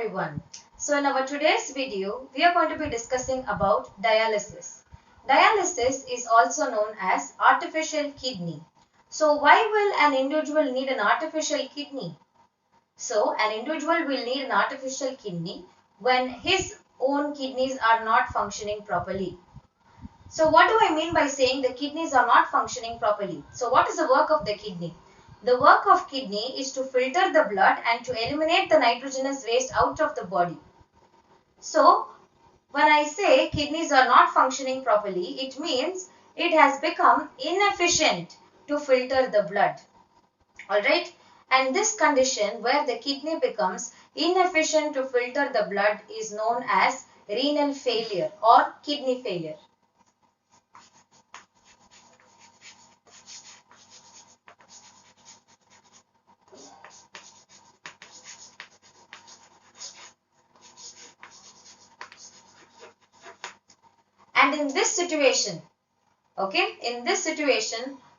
everyone. So in our today's video, we are going to be discussing about dialysis. Dialysis is also known as artificial kidney. So why will an individual need an artificial kidney? So an individual will need an artificial kidney when his own kidneys are not functioning properly. So what do I mean by saying the kidneys are not functioning properly? So what is the work of the kidney? The work of kidney is to filter the blood and to eliminate the nitrogenous waste out of the body. So when I say kidneys are not functioning properly, it means it has become inefficient to filter the blood. Alright? And this condition where the kidney becomes inefficient to filter the blood is known as renal failure or kidney failure. And in this situation,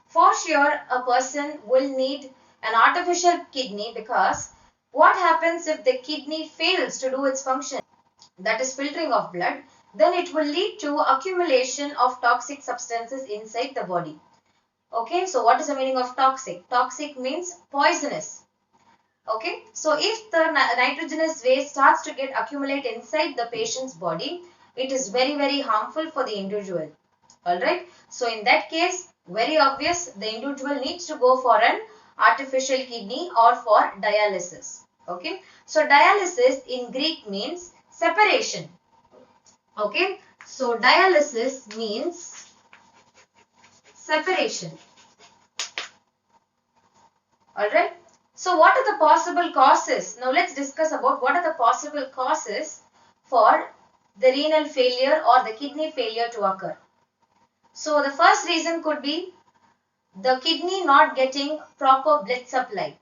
for sure a person will need an artificial kidney, because what happens if the kidney fails to do its function, that is filtering of blood, then it will lead to accumulation of toxic substances inside the body. Okay, so what is the meaning of toxic? Toxic means poisonous. Okay, so if the nitrogenous waste starts to get accumulate inside the patient's body, it is very harmful for the individual. Alright, so in that case, very obvious, the individual needs to go for an artificial kidney or for dialysis. Okay, so dialysis in Greek means separation. Okay, so dialysis means separation. Alright, so what are the possible causes? Now let's discuss about what are the possible causes for the renal failure or the kidney failure to occur. So the first reason could be the kidney not getting proper blood supply.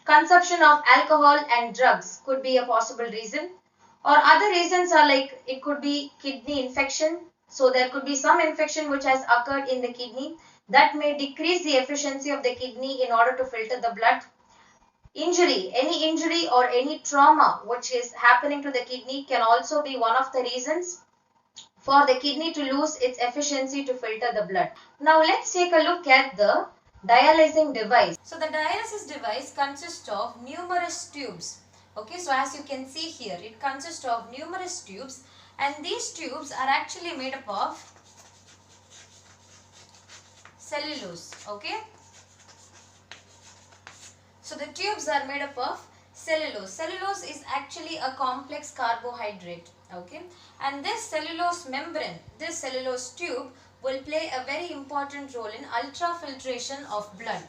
Consumption of alcohol and drugs could be a possible reason, or other reasons are like it could be kidney infection. So there could be some infection which has occurred in the kidney that may decrease the efficiency of the kidney in order to filter the blood. Injury, any injury or any trauma which is happening to the kidney can also be one of the reasons for the kidney to lose its efficiency to filter the blood. Now let's take a look at the dialyzing device. So the dialysis device consists of numerous tubes. Okay, so as you can see here, it consists of numerous tubes, and these tubes are actually made up of cellulose. Okay, so the tubes are made up of cellulose. Cellulose is actually a complex carbohydrate. Okay, and this cellulose membrane, this cellulose tube will play a very important role in ultrafiltration of blood.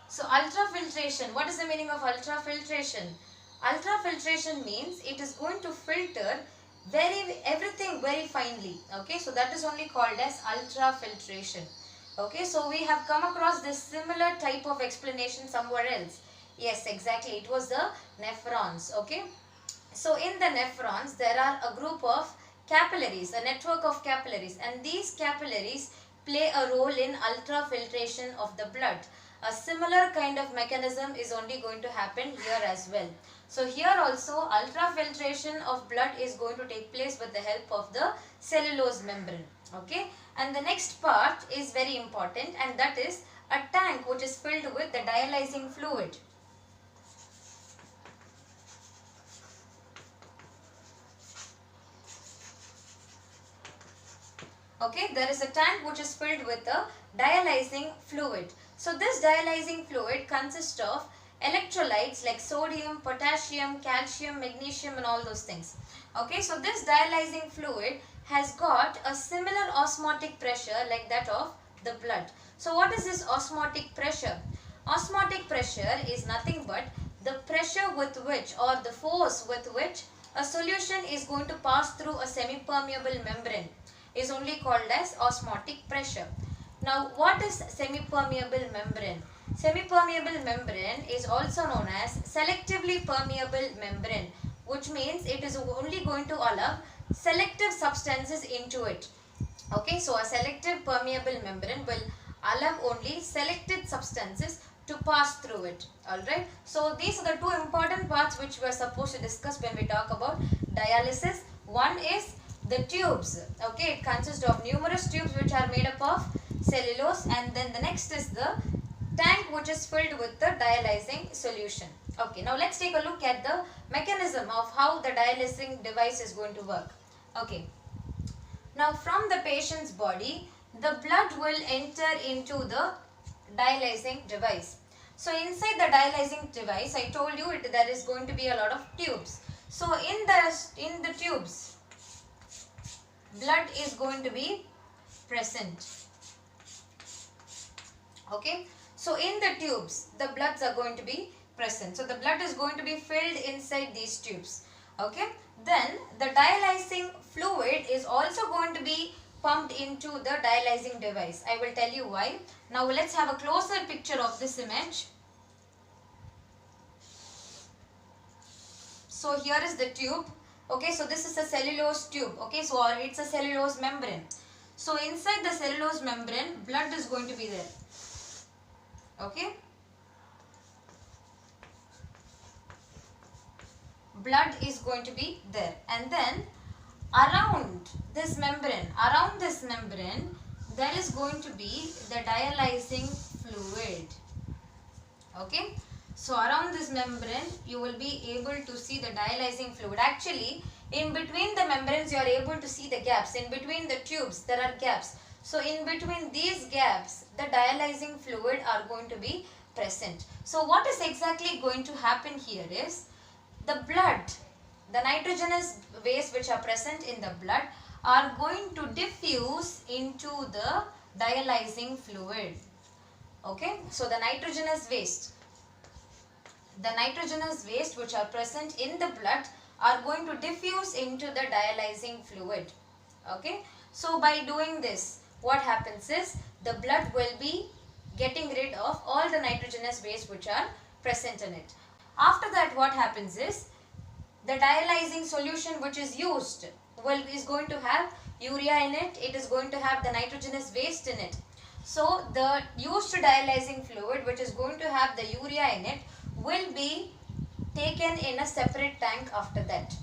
So ultrafiltration, what is the meaning of ultrafiltration? Ultrafiltration means it is going to filter everything very finely. Okay, so that is only called as ultrafiltration. Okay, so we have come across this similar type of explanation somewhere else. Yes, exactly, it was the nephrons. Okay, so in the nephrons there are a group of capillaries, a network of capillaries, and these capillaries play a role in ultrafiltration of the blood. A similar kind of mechanism is only going to happen here as well. So here also ultrafiltration of blood is going to take place with the help of the cellulose membrane. Okay, and the next part is very important, and that is a tank which is filled with the dialyzing fluid. Okay, there is a tank which is filled with the dialyzing fluid. So this dialyzing fluid consists of electrolytes like sodium, potassium, calcium, magnesium and all those things. Okay, so this dialyzing fluid has got a similar osmotic pressure like that of the blood. So what is this osmotic pressure? Osmotic pressure is nothing but the pressure with which, or the force with which, a solution is going to pass through a semi-permeable membrane is only called as osmotic pressure. Now what is semi-permeable membrane? Semi-permeable membrane is also known as selectively permeable membrane, which means it is only going to allow selective substances into it. Okay, so a selective permeable membrane will allow only selected substances to pass through it. Alright. So these are the two important parts which we are supposed to discuss when we talk about dialysis. One is the tubes. Okay, it consists of numerous tubes which are made up of cellulose, and then the next is the tank which is filled with the dialysing solution. Okay, now let's take a look at the mechanism of how the dialysing device is going to work. Okay, now from the patient's body, the blood will enter into the dialysing device. So inside the dialysing device, I told you there is going to be a lot of tubes. So in the tubes, blood is going to be present. Okay, so in the tubes, the bloods are going to be present. So the blood is going to be filled inside these tubes. Okay, then the dialysing fluid is also going to be pumped into the dialysing device. I will tell you why. Now let's have a closer picture of this image. So here is the tube. Okay, so this is a cellulose tube. Okay, so it's a cellulose membrane. So inside the cellulose membrane, blood is going to be there. Okay, blood is going to be there, and then around this membrane, there is going to be the dialysing fluid. Okay, so around this membrane you will be able to see the dialysing fluid. Actually, in between the membranes you are able to see the gaps. In between the tubes there are gaps. So in between these gaps, the dialysing fluid are going to be present. So what is exactly going to happen here is the blood, the nitrogenous waste which are present in the blood are going to diffuse into the dialysing fluid. Okay, so the nitrogenous waste which are present in the blood are going to diffuse into the dialysing fluid. Okay, so by doing this, what happens is the blood will be getting rid of all the nitrogenous waste which are present in it. After that, what happens is the dialysing solution which is used is going to have urea in it. It is going to have the nitrogenous waste in it. So the used dialysing fluid which is going to have the urea in it will be taken in a separate tank after that.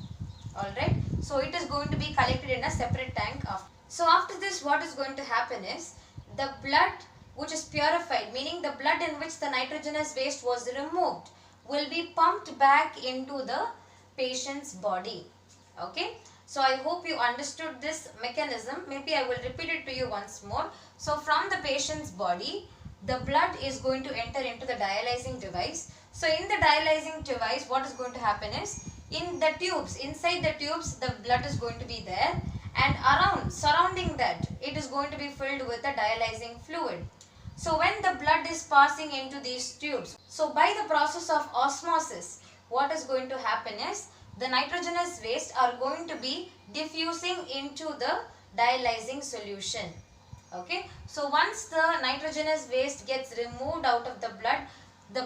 Alright, so it is going to be collected in a separate tank after. So after this, what is going to happen is the blood which is purified, meaning the blood in which the nitrogenous waste was removed, will be pumped back into the patient's body. Okay, so I hope you understood this mechanism. Maybe I will repeat it to you once more. So from the patient's body, the blood is going to enter into the dialysing device. So in the dialysing device, what is going to happen is, in the tubes, inside the tubes, the blood is going to be there, and surrounding that, it is going to be filled with the dialysing fluid. So when the blood is passing into these tubes, so by the process of osmosis, what is going to happen is the nitrogenous waste are going to be diffusing into the dialysing solution. Okay, so once the nitrogenous waste gets removed out of the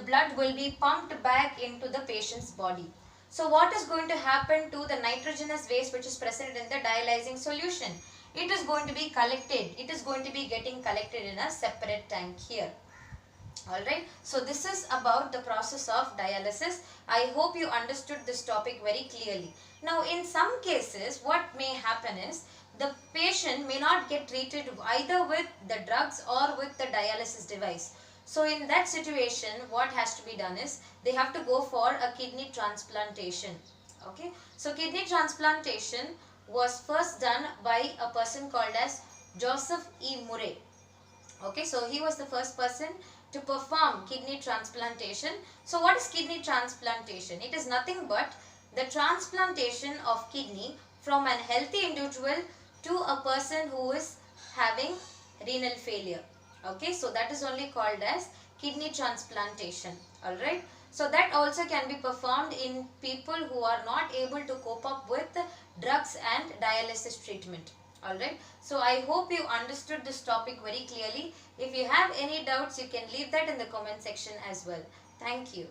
blood will be pumped back into the patient's body. So what is going to happen to the nitrogenous waste which is present in the dialysing solution? It is going to be collected. It is going to be getting collected in a separate tank here. Alright, so this is about the process of dialysis. I hope you understood this topic very clearly. Now in some cases, what may happen is the patient may not get treated either with the drugs or with the dialysis device. So in that situation, what has to be done is they have to go for a kidney transplantation. Okay, so kidney transplantation was first done by a person called as Joseph E. Murray. Okay, so he was the first person to perform kidney transplantation. So what is kidney transplantation? It is nothing but the transplantation of kidney from an healthy individual to a person who is having renal failure. Okay, so that is only called as kidney transplantation. Alright, so that also can be performed in people who are not able to cope up with drugs and dialysis treatment. Alright, so I hope you understood this topic very clearly. If you have any doubts, you can leave that in the comment section as well. Thank you.